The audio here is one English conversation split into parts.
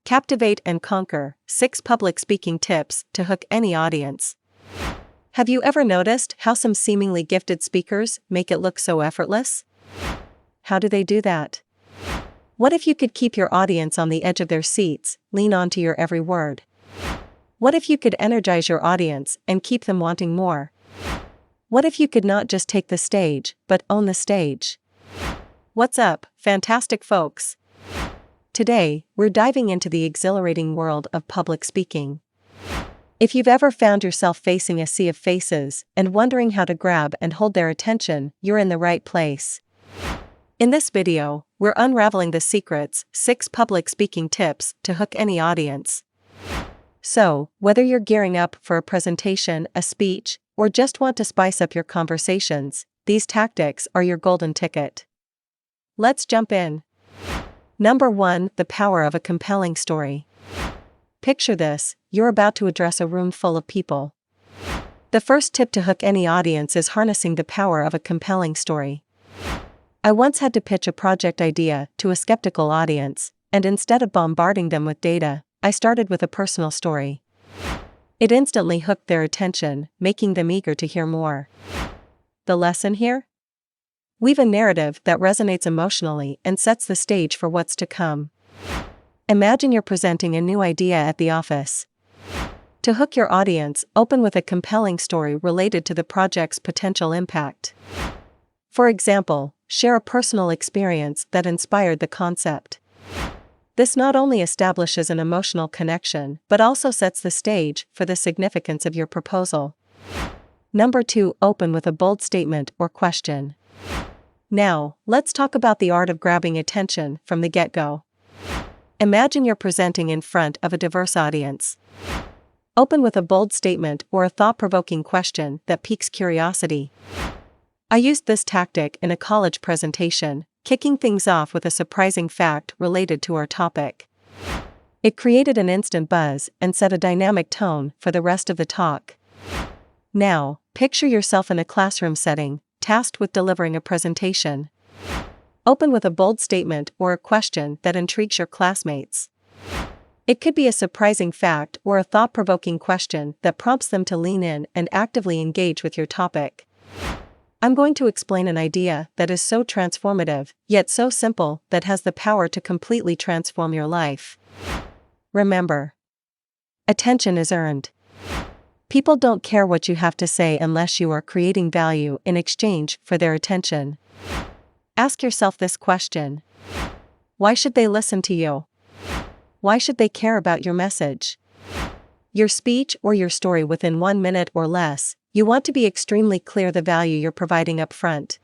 Captivate and Conquer: 6 Public Speaking Tips to Hook Any Audience. Have you ever noticed how some seemingly gifted speakers make it look so effortless? How do they do that? What if you could keep your audience on the edge of their seats, lean onto your every word? What if you could energize your audience and keep them wanting more? What if you could not just take the stage, but own the stage? What's up, fantastic folks? Today, we're diving into the exhilarating world of public speaking. If you've ever found yourself facing a sea of faces and wondering how to grab and hold their attention, you're in the right place. In this video, we're unraveling the secrets: 6 public speaking tips to hook any audience. So, whether you're gearing up for a presentation, a speech, or just want to spice up your conversations, these tactics are your golden ticket. Let's jump in. Number 1. The power of a compelling story. Picture this: you're about to address a room full of people. The first tip to hook any audience is harnessing the power of a compelling story. I once had to pitch a project idea to a skeptical audience, and instead of bombarding them with data, I started with a personal story. It instantly hooked their attention, making them eager to hear more. The lesson here? Weave a narrative that resonates emotionally and sets the stage for what's to come. Imagine you're presenting a new idea at the office. To hook your audience, open with a compelling story related to the project's potential impact. For example, share a personal experience that inspired the concept. This not only establishes an emotional connection, but also sets the stage for the significance of your proposal. Number 2. Open with a bold statement or question. Now, let's talk about the art of grabbing attention from the get-go. Imagine you're presenting in front of a diverse audience. Open with a bold statement or a thought-provoking question that piques curiosity. I used this tactic in a college presentation, kicking things off with a surprising fact related to our topic. It created an instant buzz and set a dynamic tone for the rest of the talk. Now, picture yourself in a classroom setting, tasked with delivering a presentation. Open with a bold statement or a question that intrigues your classmates. It could be a surprising fact or a thought-provoking question that prompts them to lean in and actively engage with your topic. I'm going to explain an idea that is so transformative, yet so simple that has the power to completely transform your life. Remember, attention is earned. People don't care what you have to say unless you are creating value in exchange for their attention. Ask yourself this question: why should they listen to you? Why should they care about your message? Your speech or your story within 1 minute or less. You want to be extremely clear the value you're providing up front.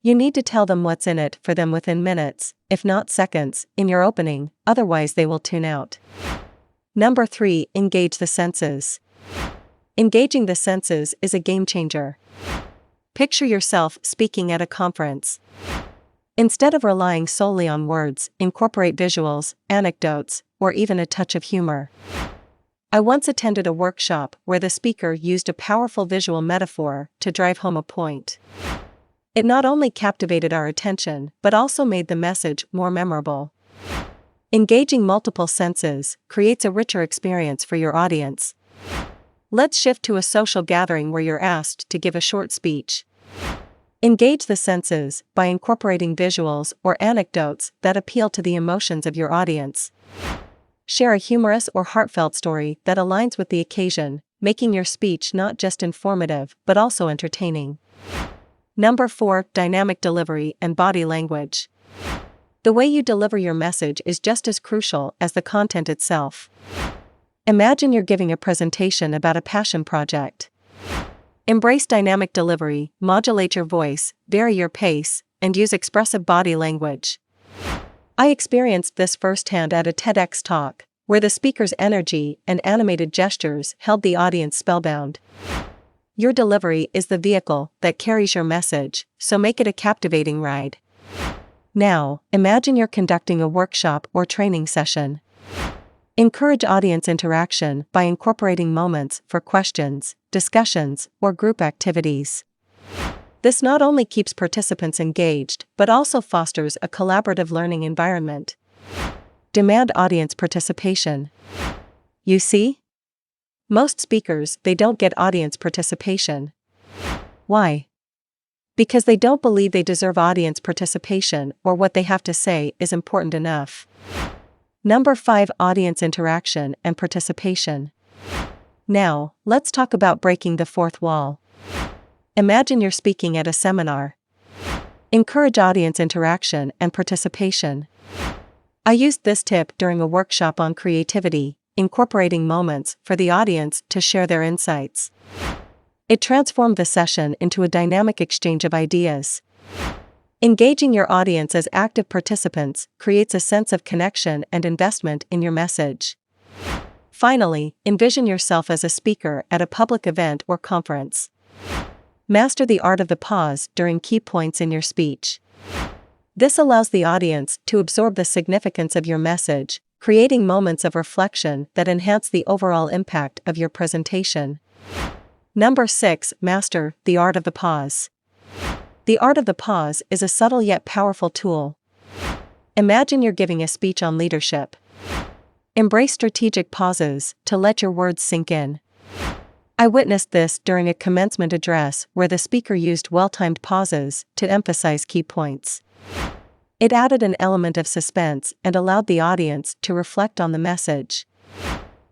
You need to tell them what's in it for them within minutes, if not seconds, in your opening, otherwise they will tune out. Number 3. Engage the senses. Engaging the senses is a game changer. Picture yourself speaking at a conference. Instead of relying solely on words, incorporate visuals, anecdotes, or even a touch of humor. I once attended a workshop where the speaker used a powerful visual metaphor to drive home a point. It not only captivated our attention, but also made the message more memorable. Engaging multiple senses creates a richer experience for your audience. Let's shift to a social gathering where you're asked to give a short speech. Engage the senses by incorporating visuals or anecdotes that appeal to the emotions of your audience. Share a humorous or heartfelt story that aligns with the occasion, making your speech not just informative but also entertaining. Number 4. Dynamic delivery and body language. The way you deliver your message is just as crucial as the content itself. Imagine you're giving a presentation about a passion project. Embrace dynamic delivery, modulate your voice, vary your pace, and use expressive body language. I experienced this firsthand at a TEDx talk, where the speaker's energy and animated gestures held the audience spellbound. Your delivery is the vehicle that carries your message, so make it a captivating ride. Now, imagine you're conducting a workshop or training session. Encourage audience interaction by incorporating moments for questions, discussions, or group activities. This not only keeps participants engaged, but also fosters a collaborative learning environment. Demand audience participation. You see? Most speakers, they don't get audience participation. Why? Because they don't believe they deserve audience participation or what they have to say is important enough. Number 5. Audience interaction and participation. Now, let's talk about breaking the fourth wall. Imagine you're speaking at a seminar. Encourage audience interaction and participation. I used this tip during a workshop on creativity, incorporating moments for the audience to share their insights. It transformed the session into a dynamic exchange of ideas. Engaging your audience as active participants creates a sense of connection and investment in your message. Finally, envision yourself as a speaker at a public event or conference. Master the art of the pause during key points in your speech. This allows the audience to absorb the significance of your message, creating moments of reflection that enhance the overall impact of your presentation. Number 6. Master the art of the pause. The art of the pause is a subtle yet powerful tool. Imagine you're giving a speech on leadership. Embrace strategic pauses to let your words sink in. I witnessed this during a commencement address where the speaker used well-timed pauses to emphasize key points. It added an element of suspense and allowed the audience to reflect on the message.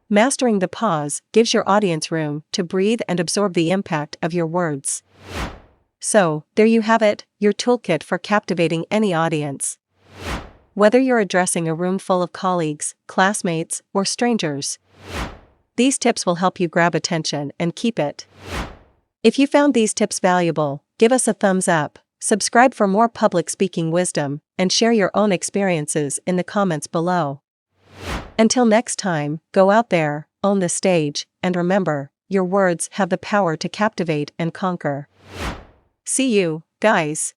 Mastering the pause gives your audience room to breathe and absorb the impact of your words. So, there you have it, your toolkit for captivating any audience. Whether you're addressing a room full of colleagues, classmates, or strangers, these tips will help you grab attention and keep it. If you found these tips valuable, give us a thumbs up, subscribe for more public speaking wisdom, and share your own experiences in the comments below. Until next time, go out there, own the stage, and remember, your words have the power to captivate and conquer. See you, guys.